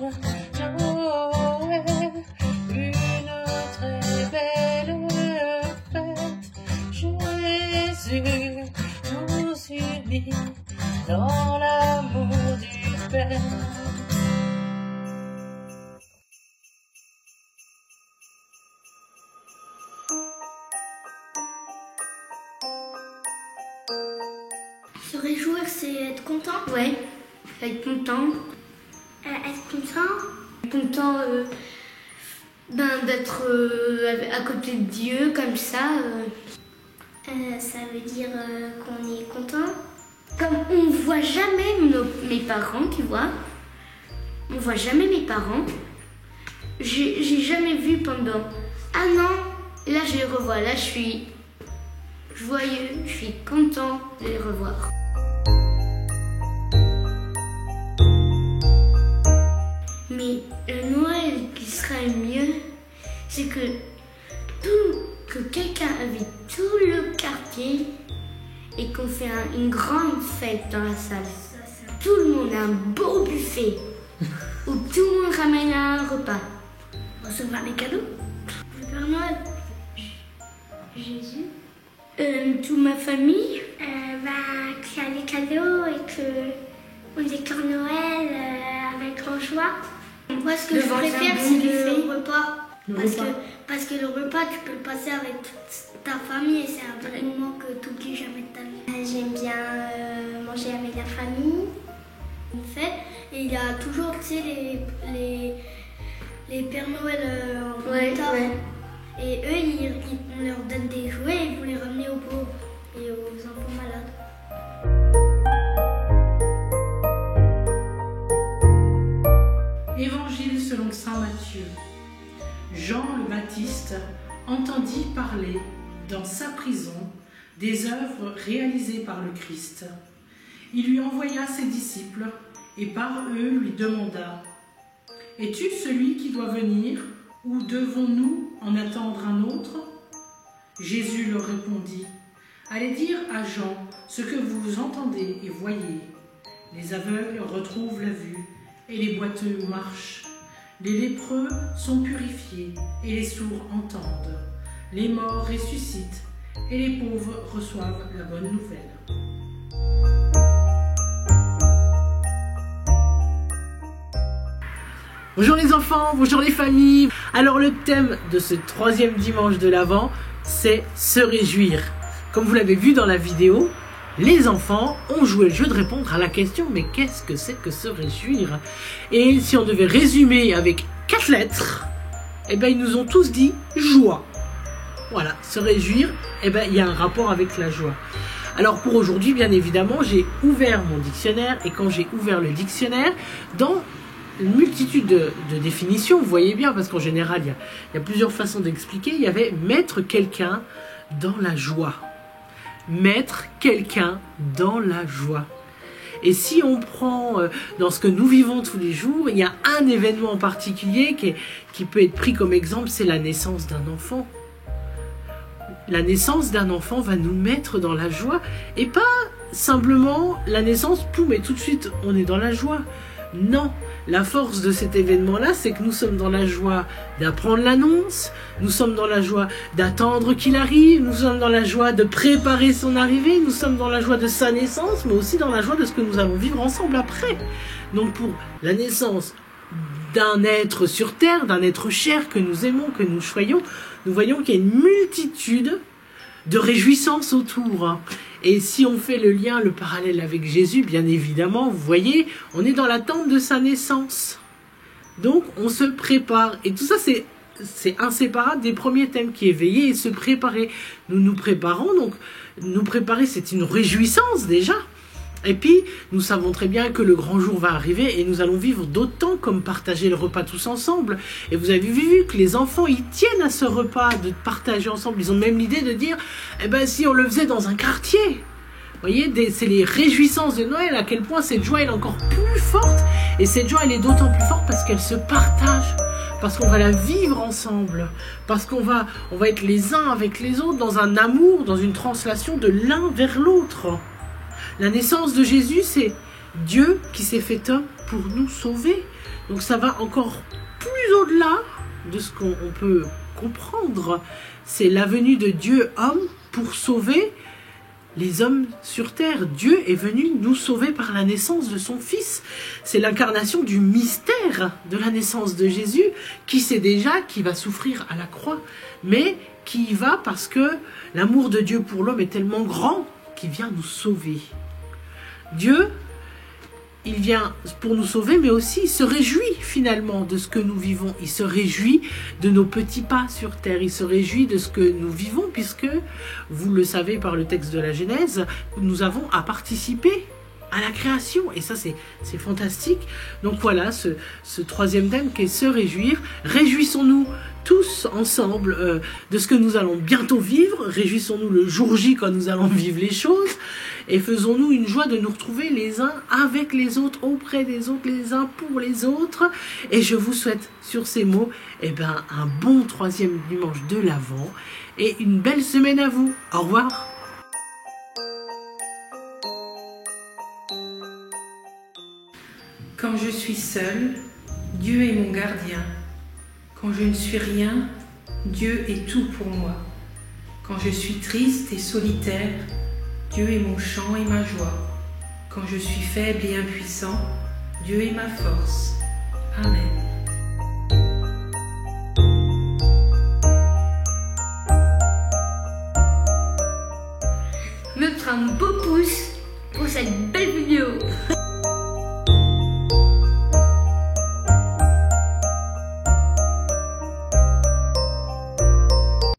Noël, une très belle fête. Jésus nous unit dans l'amour du Père. Se réjouir, c'est être content. Ouais, être content. Être content. Content d'être à côté de Dieu, comme ça. Ça veut dire qu'on est content. Comme on voit jamais mes parents, tu vois. On voit jamais mes parents. J'ai jamais vu pendant un an. Là, je les revois. Là, je suis joyeux, je suis content de les revoir. Mais le Noël qui serait mieux, c'est que quelqu'un invite tout le quartier et qu'on fait une grande fête dans la salle. Tout le monde a un beau buffet où tout le monde ramène un repas. Recevoir des cadeaux. Le Père Noël. Jésus. Toute ma famille. Qu'il y a des cadeaux et qu'on décore Noël avec grand joie. Moi, ce que je préfère, c'est le repas. Parce que le repas, tu peux le passer avec toute ta famille et c'est un vrai moment que tu n'oublies jamais de ta vie. J'aime bien manger avec la famille. Une fête, et il y a toujours, tu sais, les Pères Noël en retard. Ouais. Et eux, on leur donne des jouets et ils vont les ramener aux pauvres et aux enfants malades. Évangile selon saint Matthieu. Jean le Baptiste entendit parler dans sa prison des œuvres réalisées par le Christ. Il lui envoya ses disciples et par eux lui demanda : « Es-tu celui qui doit venir ou devons-nous en attendre un autre ?» Jésus leur répondit : « Allez dire à Jean ce que vous entendez et voyez. Les aveugles retrouvent la vue et les boiteux marchent. Les lépreux sont purifiés et les sourds entendent. Les morts ressuscitent et les pauvres reçoivent la bonne nouvelle. » Bonjour les enfants, bonjour les familles. Alors le thème de ce 3e dimanche de l'Avent, c'est se réjouir. Comme vous l'avez vu dans la vidéo, les enfants ont joué le jeu de répondre à la question « Mais qu'est-ce que c'est que se réjouir ?» Et si on devait résumer avec 4 lettres, eh ben ils nous ont tous dit « joie ». Voilà, se réjouir, eh ben il y a un rapport avec la joie. Alors pour aujourd'hui, bien évidemment, j'ai ouvert mon dictionnaire et quand j'ai ouvert le dictionnaire, dans une multitude de définitions, vous voyez bien, parce qu'en général, il y a plusieurs façons d'expliquer, il y avait « mettre quelqu'un dans la joie ». Mettre quelqu'un dans la joie. Et si on prend dans ce que nous vivons tous les jours, il y a un événement en particulier qui peut être pris comme exemple, c'est la naissance d'un enfant. La naissance d'un enfant va nous mettre dans la joie et pas simplement la naissance, poum, et tout de suite on est dans la joie. Non, la force de cet événement-là, c'est que nous sommes dans la joie d'apprendre l'annonce, nous sommes dans la joie d'attendre qu'il arrive, nous sommes dans la joie de préparer son arrivée, nous sommes dans la joie de sa naissance, mais aussi dans la joie de ce que nous allons vivre ensemble après. Donc pour la naissance d'un être sur terre, d'un être cher que nous aimons, que nous choyons, nous voyons qu'il y a une multitude de réjouissance autour. Et si on fait le lien, le parallèle avec Jésus, bien évidemment, vous voyez, on est dans l'attente de sa naissance. Donc, on se prépare. Et tout ça, c'est inséparable des premiers thèmes qui est veiller et se préparer. Nous nous préparons, donc nous préparer, c'est une réjouissance déjà. Et puis, nous savons très bien que le grand jour va arriver et nous allons vivre d'autant comme partager le repas tous ensemble. Et vous avez vu que les enfants, ils tiennent à ce repas de partager ensemble. Ils ont même l'idée de dire, eh ben, si on le faisait dans un quartier. Vous voyez, c'est les réjouissances de Noël, à quel point cette joie elle est encore plus forte. Et cette joie, elle est d'autant plus forte parce qu'elle se partage. Parce qu'on va la vivre ensemble. Parce qu'on va être les uns avec les autres dans un amour, dans une translation de l'un vers l'autre. La naissance de Jésus, c'est Dieu qui s'est fait homme pour nous sauver. Donc ça va encore plus au-delà de ce qu'on peut comprendre. C'est la venue de Dieu homme pour sauver les hommes sur terre. Dieu est venu nous sauver par la naissance de son Fils. C'est l'incarnation du mystère de la naissance de Jésus, qui sait déjà qu'il va souffrir à la croix, mais qui y va parce que l'amour de Dieu pour l'homme est tellement grand qu'il vient nous sauver. Dieu, il vient pour nous sauver, mais aussi il se réjouit finalement de ce que nous vivons. Il se réjouit de nos petits pas sur terre. Il se réjouit de ce que nous vivons, puisque, vous le savez par le texte de la Genèse, nous avons à participer à la création. Et ça, c'est fantastique. Donc voilà, ce troisième thème qui est se réjouir. Réjouissons-nous tous ensemble de ce que nous allons bientôt vivre. Réjouissons-nous le jour J quand nous allons vivre les choses. Et faisons-nous une joie de nous retrouver les uns avec les autres, auprès des autres, les uns pour les autres. Et je vous souhaite sur ces mots un bon troisième dimanche de l'Avent et une belle semaine à vous. Au revoir. Quand je suis seule, Dieu est mon gardien. Quand je ne suis rien, Dieu est tout pour moi. Quand je suis triste et solitaire, Dieu est mon chant et ma joie. Quand je suis faible et impuissant, Dieu est ma force. Amen. Me prends un beau pouce pour cette belle vidéo.